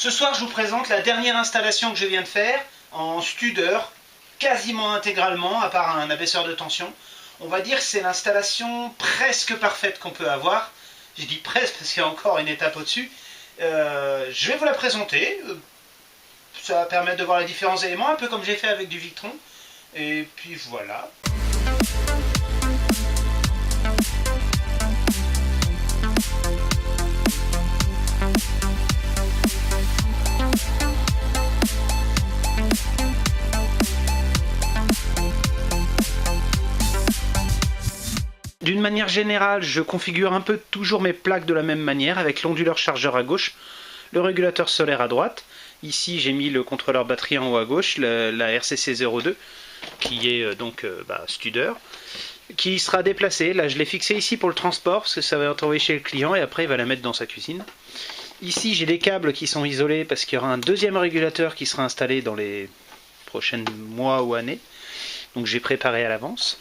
Ce soir, je vous présente la dernière installation que je viens de faire en Studer, quasiment intégralement, à part un abaisseur de tension. On va dire que c'est l'installation presque parfaite qu'on peut avoir. Je dis presque parce qu'il y a encore une étape au-dessus. Je vais vous la présenter. Ça va permettre de voir les différents éléments, un peu comme j'ai fait avec du Victron. Et puis voilà. D'une manière générale, je configure un peu toujours mes plaques de la même manière, avec l'onduleur chargeur à gauche, le régulateur solaire à droite. Ici, j'ai mis le contrôleur batterie en haut à gauche, la RCC 02, qui est donc Studer, qui sera déplacée. Là, je l'ai fixé ici pour le transport, parce que ça va être envoyé chez le client, et après, il va la mettre dans sa cuisine. Ici, j'ai des câbles qui sont isolés, parce qu'il y aura un deuxième régulateur qui sera installé dans les prochains mois ou années. Donc, j'ai préparé à l'avance.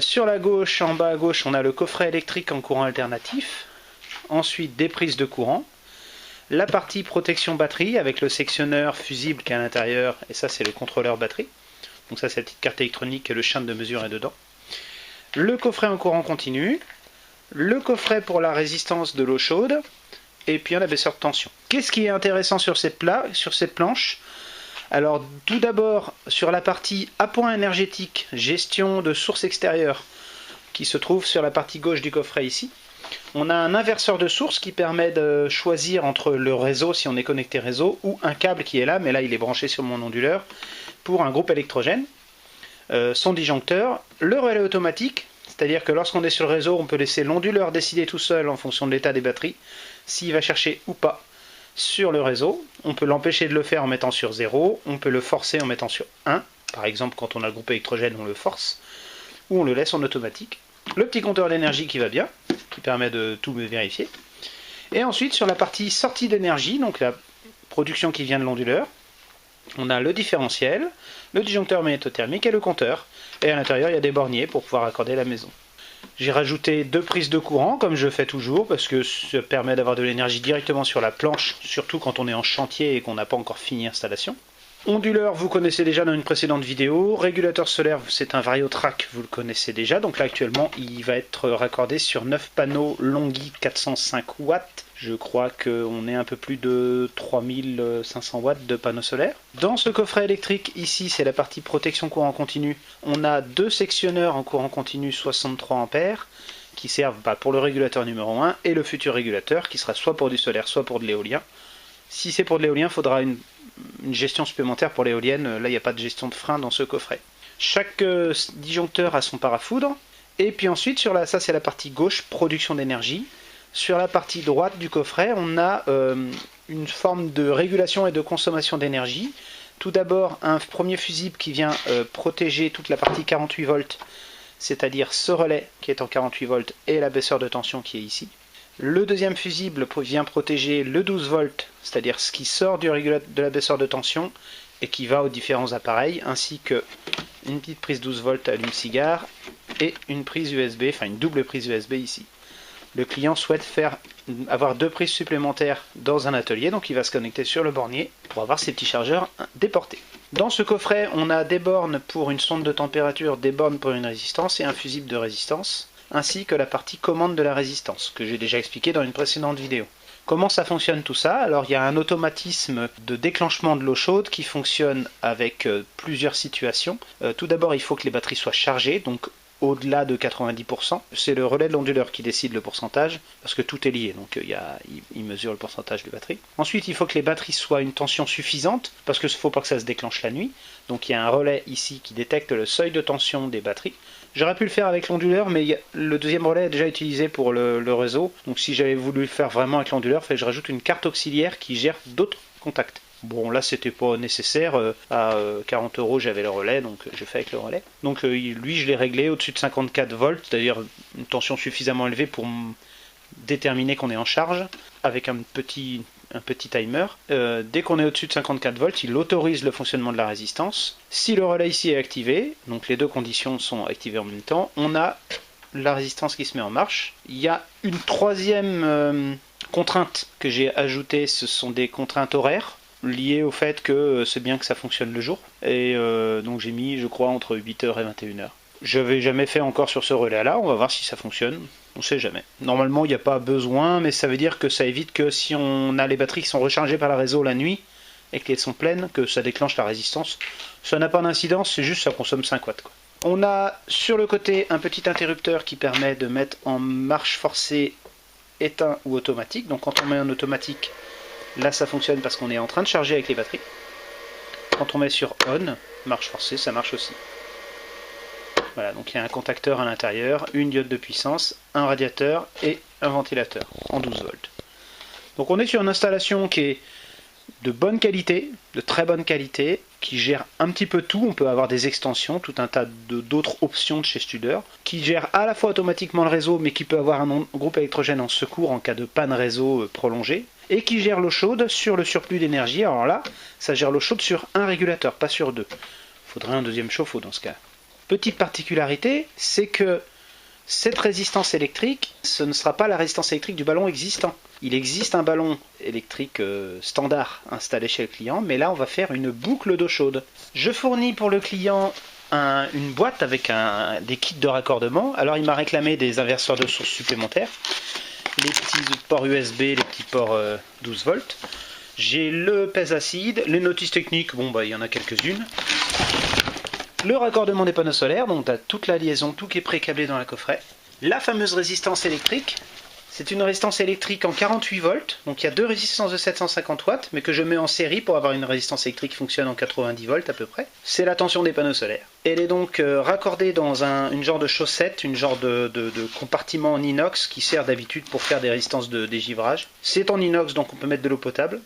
Sur la gauche, en bas à gauche, on a le coffret électrique en courant alternatif. Ensuite, des prises de courant. La partie protection batterie avec le sectionneur fusible qui est à l'intérieur. Et ça, c'est le contrôleur batterie. Donc ça, c'est la petite carte électronique et le chaîne de mesure est dedans. Le coffret en courant continu. Le coffret pour la résistance de l'eau chaude. Et puis un abaisseur de tension. Qu'est-ce qui est intéressant sur cette planche ? Alors tout d'abord sur la partie appoint énergétique, gestion de sources extérieures, qui se trouve sur la partie gauche du coffret ici. On a un inverseur de source qui permet de choisir entre le réseau, si on est connecté réseau, ou un câble qui est là, mais là il est branché sur mon onduleur, pour un groupe électrogène. Son disjoncteur, le relais automatique, c'est-à-dire que lorsqu'on est sur le réseau, on peut laisser l'onduleur décider tout seul en fonction de l'état des batteries, s'il va chercher ou pas sur le réseau. On peut l'empêcher de le faire en mettant sur 0, on peut le forcer en mettant sur 1, par exemple quand on a le groupe électrogène on le force, ou on le laisse en automatique. Le petit compteur d'énergie qui va bien, qui permet de tout vérifier. Et ensuite sur la partie sortie d'énergie, donc la production qui vient de l'onduleur, on a le différentiel, le disjoncteur magnétothermique et le compteur. Et à l'intérieur il y a des borniers pour pouvoir accorder la maison. J'ai rajouté 2 prises de courant, comme je fais toujours, parce que ça permet d'avoir de l'énergie directement sur la planche, surtout quand on est en chantier et qu'on n'a pas encore fini l'installation. Onduleur, vous connaissez déjà dans une précédente vidéo. Régulateur solaire, c'est un Variotrack, vous le connaissez déjà. Donc là, actuellement, il va être raccordé sur 9 panneaux Longi 405 watts. Je crois qu'on est un peu plus de 3500 watts de panneaux solaires. Dans ce coffret électrique, ici, c'est la partie protection courant continu. On a 2 sectionneurs en courant continu 63 ampères qui servent pour le régulateur numéro 1 et le futur régulateur qui sera soit pour du solaire, soit pour de l'éolien. Si c'est pour de l'éolien, il faudra une gestion supplémentaire pour l'éolienne. Là, il n'y a pas de gestion de frein dans ce coffret. Chaque disjoncteur a son parafoudre. Et puis ensuite, ça c'est la partie gauche, production d'énergie. Sur la partie droite du coffret, on a une forme de régulation et de consommation d'énergie. Tout d'abord, un premier fusible qui vient protéger toute la partie 48 volts, c'est-à-dire ce relais qui est en 48 volts et l'abaisseur de tension qui est ici. Le deuxième fusible vient protéger le 12 volts, c'est-à-dire ce qui sort de l'abaisseur de tension et qui va aux différents appareils, ainsi que une petite prise 12 volts allume-cigare et une prise USB, enfin une double prise USB ici. Le client souhaite avoir 2 prises supplémentaires dans un atelier, donc il va se connecter sur le bornier pour avoir ses petits chargeurs déportés. Dans ce coffret, on a des bornes pour une sonde de température, des bornes pour une résistance et un fusible de résistance, ainsi que la partie commande de la résistance, que j'ai déjà expliqué dans une précédente vidéo. Comment ça fonctionne tout ça? Alors il y a un automatisme de déclenchement de l'eau chaude qui fonctionne avec plusieurs situations. Tout d'abord, il faut que les batteries soient chargées, donc au-delà de 90%. C'est le relais de l'onduleur qui décide le pourcentage, parce que tout est lié, donc il mesure le pourcentage de batterie. Ensuite, il faut que les batteries soient à une tension suffisante, parce qu'il ne faut pas que ça se déclenche la nuit. Donc il y a un relais ici qui détecte le seuil de tension des batteries. J'aurais pu le faire avec l'onduleur, mais le deuxième relais est déjà utilisé pour le réseau. Donc si j'avais voulu le faire vraiment avec l'onduleur, il fallait que je rajoute une carte auxiliaire qui gère d'autres contacts. Bon, là c'était pas nécessaire, à 40 € j'avais le relais, donc j'ai fait avec le relais. Donc lui je l'ai réglé au-dessus de 54 volts, c'est-à-dire une tension suffisamment élevée pour déterminer qu'on est en charge, avec un petit timer. Dès qu'on est au-dessus de 54 volts, il autorise le fonctionnement de la résistance. Si le relais ici est activé, donc les deux conditions sont activées en même temps, on a la résistance qui se met en marche. Il y a une troisième Contraintes que j'ai ajoutées, ce sont des contraintes horaires liées au fait que c'est bien que ça fonctionne le jour. Et donc j'ai mis, je crois, entre 8h et 21h. Je n'avais jamais fait encore sur ce relais-là, on va voir si ça fonctionne. On sait jamais. Normalement, il n'y a pas besoin, mais ça veut dire que ça évite que si on a les batteries qui sont rechargées par le réseau la nuit et qu'elles sont pleines, que ça déclenche la résistance. Ça n'a pas d'incidence, c'est juste ça consomme 5 watts, quoi. On a sur le côté un petit interrupteur qui permet de mettre en marche forcée éteint ou automatique. Donc quand on met en automatique, là ça fonctionne parce qu'on est en train de charger avec les batteries. Quand on met sur on, marche forcée, ça marche aussi. Voilà, donc il y a un contacteur à l'intérieur, une diode de puissance, un radiateur et un ventilateur en 12 volts. Donc on est sur une installation qui est de bonne qualité, de très bonne qualité, qui gère un petit peu tout. On peut avoir des extensions, tout un tas d'autres options de chez Studer, qui gère à la fois automatiquement le réseau, mais qui peut avoir un groupe électrogène en secours en cas de panne réseau prolongée, et qui gère l'eau chaude sur le surplus d'énergie. Alors là, ça gère l'eau chaude sur un régulateur, pas sur deux. Il faudrait un deuxième chauffe-eau dans ce cas. Petite particularité, c'est que cette résistance électrique, ce ne sera pas la résistance électrique du ballon existant. Il existe un ballon électrique standard installé chez le client, mais là on va faire une boucle d'eau chaude. Je fournis pour le client une boîte avec des kits de raccordement. Alors il m'a réclamé des inverseurs de source supplémentaires, les petits ports USB, les petits ports 12 volts. J'ai le pèse acide, les notices techniques, bon bah il y en a quelques-unes. Le raccordement des panneaux solaires, donc tu as toute la liaison, tout qui est pré-câblé dans la coffret. La fameuse résistance électrique, c'est une résistance électrique en 48 volts, donc il y a deux résistances de 750 watts, mais que je mets en série pour avoir une résistance électrique qui fonctionne en 90 volts à peu près. C'est la tension des panneaux solaires. Elle est donc raccordée dans une genre de chaussette, une genre de compartiment en inox qui sert d'habitude pour faire des résistances de dégivrage. C'est en inox, donc on peut mettre de l'eau potable.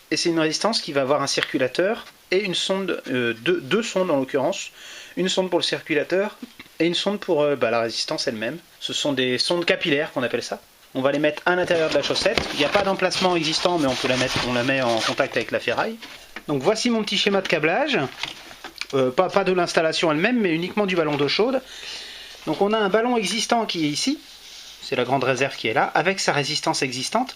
Et c'est une résistance qui va avoir un circulateur et une sonde, deux sondes en l'occurrence, une sonde pour le circulateur et une sonde pour la résistance elle-même. Ce sont des sondes capillaires qu'on appelle ça. On va les mettre à l'intérieur de la chaussette. Il n'y a pas d'emplacement existant, mais on la met en contact avec la ferraille. Donc voici mon petit schéma de câblage. Pas de l'installation elle-même, mais uniquement du ballon d'eau chaude. Donc on a un ballon existant qui est ici. C'est la grande réserve qui est là, avec sa résistance existante,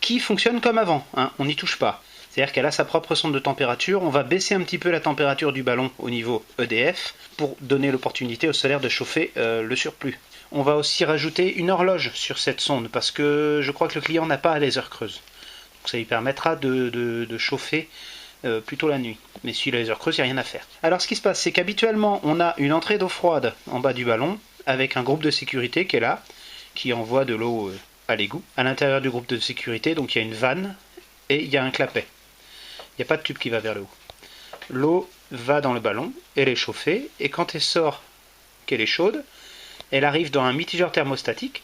qui fonctionne comme avant, hein, on n'y touche pas. C'est-à-dire qu'elle a sa propre sonde de température, on va baisser un petit peu la température du ballon au niveau EDF pour donner l'opportunité au solaire de chauffer le surplus. On va aussi rajouter une horloge sur cette sonde parce que je crois que le client n'a pas les heures creuses. Donc ça lui permettra de chauffer plutôt la nuit. Mais si les heures creuses, il n'y a rien à faire. Alors ce qui se passe, c'est qu'habituellement on a une entrée d'eau froide en bas du ballon avec un groupe de sécurité qui est là, qui envoie de l'eau à l'égout. À l'intérieur du groupe de sécurité, donc il y a une vanne et il y a un clapet. Il n'y a pas de tube qui va vers le haut. L'eau va dans le ballon, elle est chauffée, et quand elle sort, qu'elle est chaude, elle arrive dans un mitigeur thermostatique.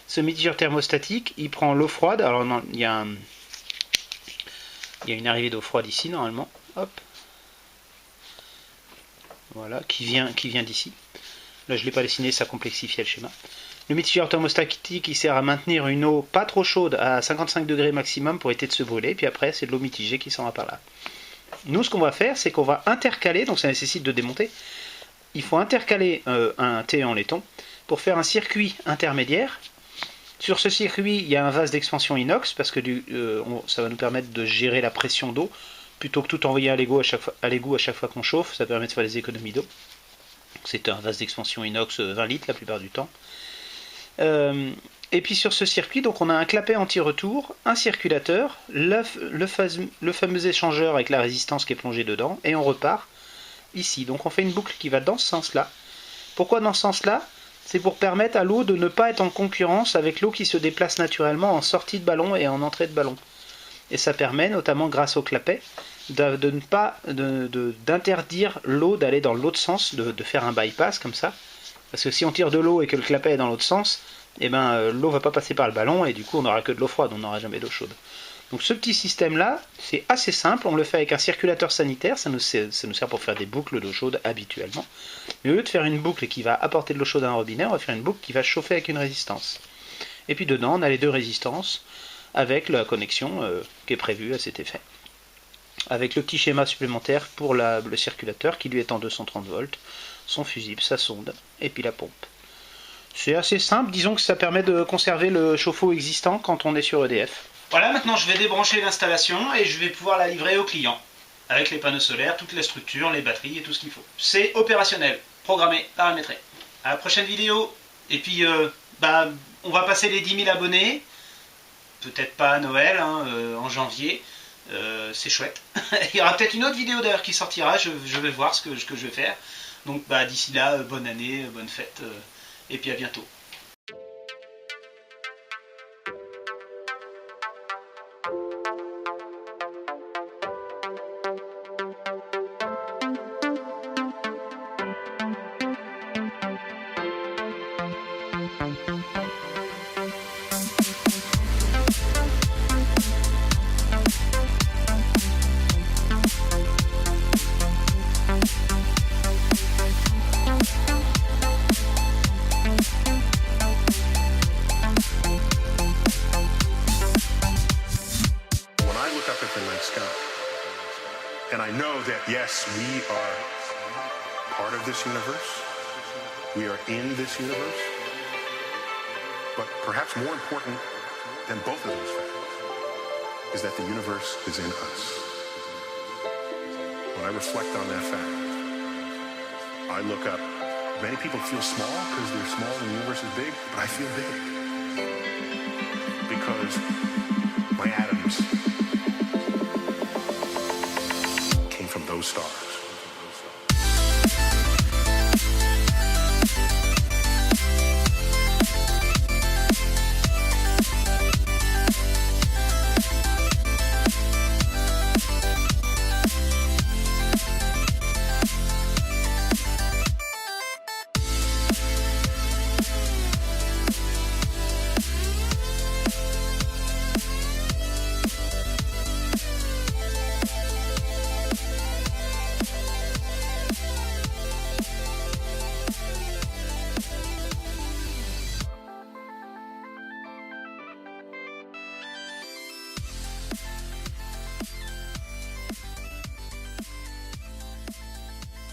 Ce mitigeur thermostatique, il prend l'eau froide. Alors non, il y a une arrivée d'eau froide ici normalement. Hop. Voilà, qui vient d'ici. Là je ne l'ai pas dessiné, ça complexifiait le schéma. Le mitigeur thermostatique, il sert à maintenir une eau pas trop chaude à 55 degrés maximum pour éviter de se brûler, puis après c'est de l'eau mitigée qui s'en va par là. Nous ce qu'on va faire, c'est qu'on va intercaler, donc ça nécessite de démonter, il faut intercaler un T en laiton pour faire un circuit intermédiaire. Sur ce circuit, il y a un vase d'expansion inox, parce que ça va nous permettre de gérer la pression d'eau, plutôt que tout envoyer à l'égout à chaque fois qu'on chauffe, ça permet de faire des économies d'eau. C'est un vase d'expansion inox 20 litres la plupart du temps. Et puis sur ce circuit, donc on a un clapet anti-retour, un circulateur, le fameux échangeur avec la résistance qui est plongée dedans, et on repart ici. Donc on fait une boucle qui va dans ce sens-là. Pourquoi dans ce sens-là? C'est pour permettre à l'eau de ne pas être en concurrence avec l'eau qui se déplace naturellement en sortie de ballon et en entrée de ballon. Et ça permet, notamment grâce au clapet, d'interdire l'eau d'aller dans l'autre sens, de faire un bypass comme ça. Parce que si on tire de l'eau et que le clapet est dans l'autre sens, eh ben, l'eau va pas passer par le ballon et du coup on n'aura que de l'eau froide, on n'aura jamais d'eau chaude. Donc ce petit système là, c'est assez simple, on le fait avec un circulateur sanitaire, ça nous sert pour faire des boucles d'eau chaude habituellement. Mais au lieu de faire une boucle qui va apporter de l'eau chaude à un robinet, on va faire une boucle qui va chauffer avec une résistance. Et puis dedans on a les deux résistances avec la connexion qui est prévue à cet effet. Avec le petit schéma supplémentaire pour le circulateur qui lui est en 230 volts, son fusible, sa sonde, et puis la pompe. C'est assez simple, disons que ça permet de conserver le chauffe-eau existant quand on est sur EDF. Voilà, maintenant je vais débrancher l'installation et je vais pouvoir la livrer au client. Avec les panneaux solaires, toute la structure, les batteries et tout ce qu'il faut. C'est opérationnel, programmé, paramétré. À la prochaine vidéo. Et puis, on va passer les 10 000 abonnés. Peut-être pas à Noël, en janvier. C'est chouette. Il y aura peut-être une autre vidéo d'ailleurs qui sortira, je vais voir ce que je vais faire. Donc d'ici là, bonne année, bonne fête, et puis à bientôt. Up at the night sky. And I know that, yes, we are part of this universe. We are in this universe. But perhaps more important than both of those facts is that the universe is in us. When I reflect on that fact, I look up. Many people feel small because they're small and the universe is big, but I feel big because my atoms from those stars.